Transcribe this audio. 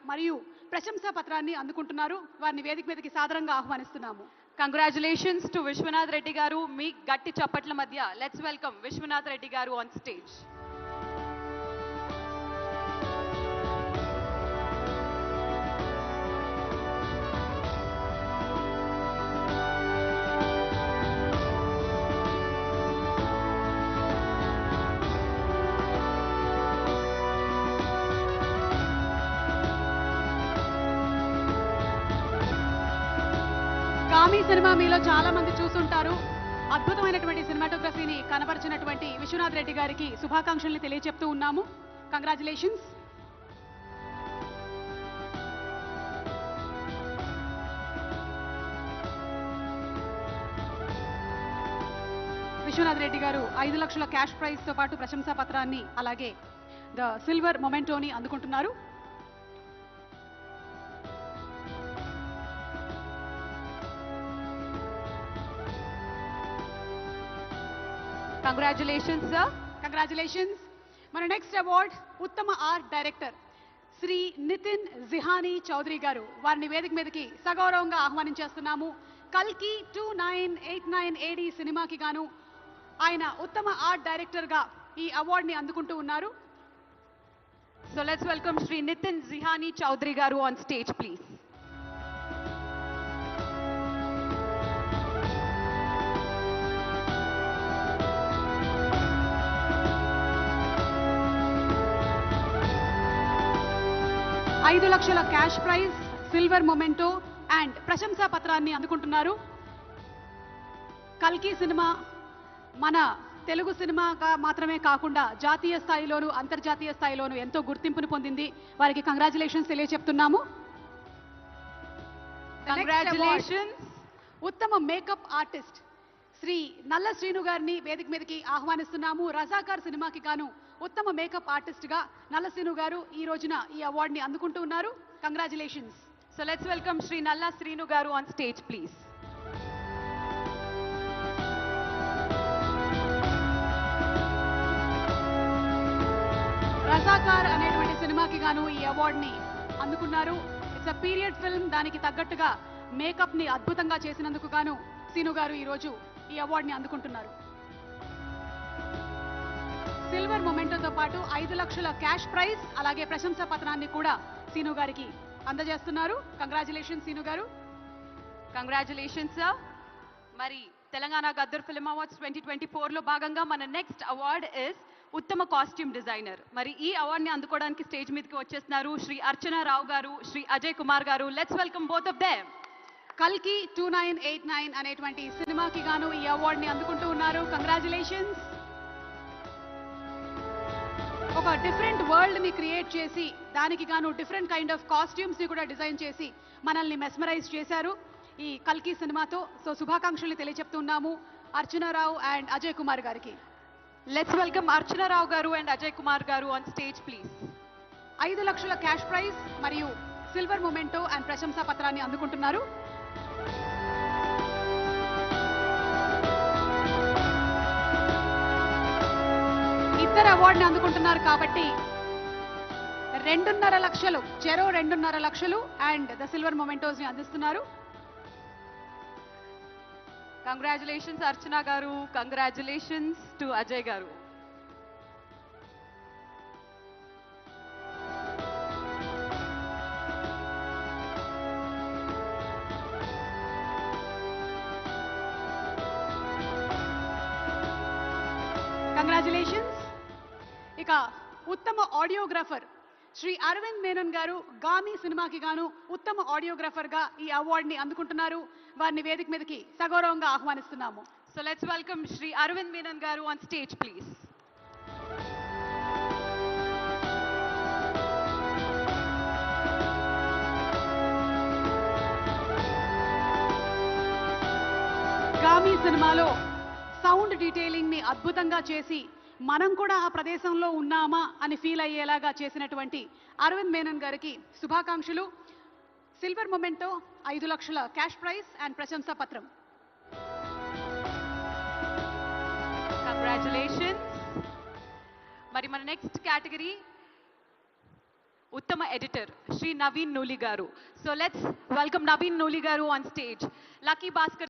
మరియు ప్రశంసా పత్రాన్ని అందుకుంటున్నారు. వారిని వేదిక మీదకి సాదరంగా ఆహ్వానిస్తున్నాము. Congratulations to Vishwanath Reddy garu. మీ గట్టి చప్పట్ల మధ్య let's welcome Vishwanath Reddy garu on stage. కామి సినిమా మీలో చాలా మంది చూసుంటారు. అద్భుతమైనటువంటి సినిమాటోగ్రఫీని కనబరిచినటువంటి విశ్వనాథ్ రెడ్డి గారికి శుభాకాంక్షల్ని తెలియజెప్తూ ఉన్నాము. కంగ్రాచులేషన్స్. విశ్వనాథ్ రెడ్డి గారు 5 లక్షల క్యాష్ ప్రైజ్ తో పాటు ప్రశంసా పత్రాన్ని అలాగే ద సిల్వర్ మొమెంటోని అందుకుంటున్నారు. Congratulations sir. కంగ్రాచులేషన్స్. మన నెక్స్ట్ అవార్డ్ ఉత్తమ ఆర్ట్ డైరెక్టర్ శ్రీ నితిన్ జిహానీ చౌదరి గారు. వారిని వేదిక మీదకి సగౌరవంగా ఆహ్వానించేస్తున్నాము. కల్కి 2989 AD సినిమాకి గాను ఆయన ఉత్తమ ఆర్ట్ డైరెక్టర్ గా ఈ అవార్డుని అందుకుంటూ ఉన్నారు. So let's welcome Shri Nitin Zihani Chaudhary garu on stage please. ఐదు లక్షల cash prize, silver memento and ప్రశంసా పత్రాన్ని అందుకుంటున్నారు. కల్కి సినిమా మన తెలుగు సినిమాగా మాత్రమే కాకుండా జాతీయ స్థాయిలోను అంతర్జాతీయ స్థాయిలోను ఎంతో గుర్తింపును పొందింది. వారికి కంగ్రాచులేషన్స్ తెలియజెప్తున్నాము. కంగ్రాచులేషన్స్. ఉత్తమ మేకప్ ఆర్టిస్ట్ శ్రీ నల్ల శ్రీను గారిని వేదిక మీదకి ఆహ్వానిస్తున్నాము. రజాకార్ సినిమాకి గాను ఉత్తమ మేకప్ ఆర్టిస్ట్ గా నల్ల శ్రీను గారు ఈ రోజున ఈ అవార్డుని అందుకుంటూ ఉన్నారు. Congratulations. So let's welcome Shri Nalla Srinu garu on stage please. Razakar అనేటువంటి సినిమాకి గాను ఈ అవార్డుని అందుకున్నారు. It's a period film. దానికి తగ్గట్టుగా మేకప్ ని అద్భుతంగా చేసినందుకు గాను సీను గారు ఈ రోజు ఈ అవార్డుని అందుకుంటున్నారు. సిల్వర్ మొమెంటోతో పాటు 5 లక్షల క్యాష్ ప్రైజ్ అలాగే ప్రశంసా పత్రాన్ని కూడా సీను గారికి అందజేస్తున్నారు. కంగ్రాచులేషన్స్ సీను గారు. Congratulations sir. మరి తెలంగాణ గద్దర్ ఫిల్మ్ అవార్డ్స్ 2024 లో భాగంగా మన నెక్స్ట్ అవార్డ్ ఇస్ ఉత్తమ కాస్ట్యూమ్ డిజైనర్. మరి ఈ అవార్డుని అందుకోవడానికి స్టేజ్ మీదకి వచ్చేస్తున్నారు శ్రీ అర్చనా రావు గారు, శ్రీ అజయ్ కుమార్ గారు. Let's welcome both of them. కల్కి 2989 అనేటువంటి సినిమాకి గాను ఈ అవార్డుని అందుకుంటూ ఉన్నారు. కంగ్రాచులేషన్స్. ఒక డిఫరెంట్ వరల్డ్ ని క్రియేట్ చేసి దానికి గాను డిఫరెంట్ కైండ్ ఆఫ్ కాస్ట్యూమ్స్ ని కూడా డిజైన్ చేసి మనల్ని మెస్మరైజ్ చేశారు ఈ కల్కి సినిమాతో. సో శుభాకాంక్షలు తెలియజెప్తున్నాము అర్చనారావు అండ్ అజయ్ కుమార్ గారికి. లెట్స్ వెల్కమ్ అర్చనా రావు గారు అండ్ అజయ్ కుమార్ గారు ఆన్ స్టేజ్ ప్లీజ్. 5 లక్షల క్యాష్ ప్రైజ్ మరియు సిల్వర్ మొమెంటో అండ్ ప్రశంసా పత్రాన్ని అందుకుంటున్నారు. ఇద్దరు అవార్డుని అందుకుంటున్నారు కాబట్టి 2.5 లక్షలు, చెరో 2.5 లక్షలు అండ్ ద సిల్వర్ మొమెంటోస్ ని అందిస్తున్నారు. కంగ్రాచులేషన్స్ అర్చనా గారు. కంగ్రాచులేషన్స్ టు అజయ్ గారు. కంగ్రాచులేషన్స్. ఇక ఉత్తమ ఆడియోగ్రాఫర్ శ్రీ అరవింద్ మేనన్ గారు గామి సినిమాకి గాను ఉత్తమ ఆడియోగ్రాఫర్ గా ఈ అవార్డుని అందుకుంటున్నారు. వారిని వేదిక మీదకి సగౌరవంగా ఆహ్వానిస్తున్నాము. So let's welcome Shri Arvind Menon garu on stage please. Gaami సినిమాలో సౌండ్ డీటెయిలింగ్ ని అద్భుతంగా చేసి మనం కూడా ఆ ప్రదేశంలో ఉన్నామా అని ఫీల్ అయ్యేలాగా చేసినటువంటి అరవింద్ మేనన్ గారికి శుభాకాంక్షలు. సిల్వర్ మొమెంటో, 5 లక్షల క్యాష్ ప్రైజ్ అండ్ ప్రశంసా పత్రం. కంగ్రాచులేషన్స్. మరి మన నెక్స్ట్ కేటగిరీ ఉత్తమ ఎడిటర్ శ్రీ నవీన్ నూలి గారు. So let's welcome Naveen Nooli గారు ఆన్ స్టేజ్. లక్కీ భాస్కర్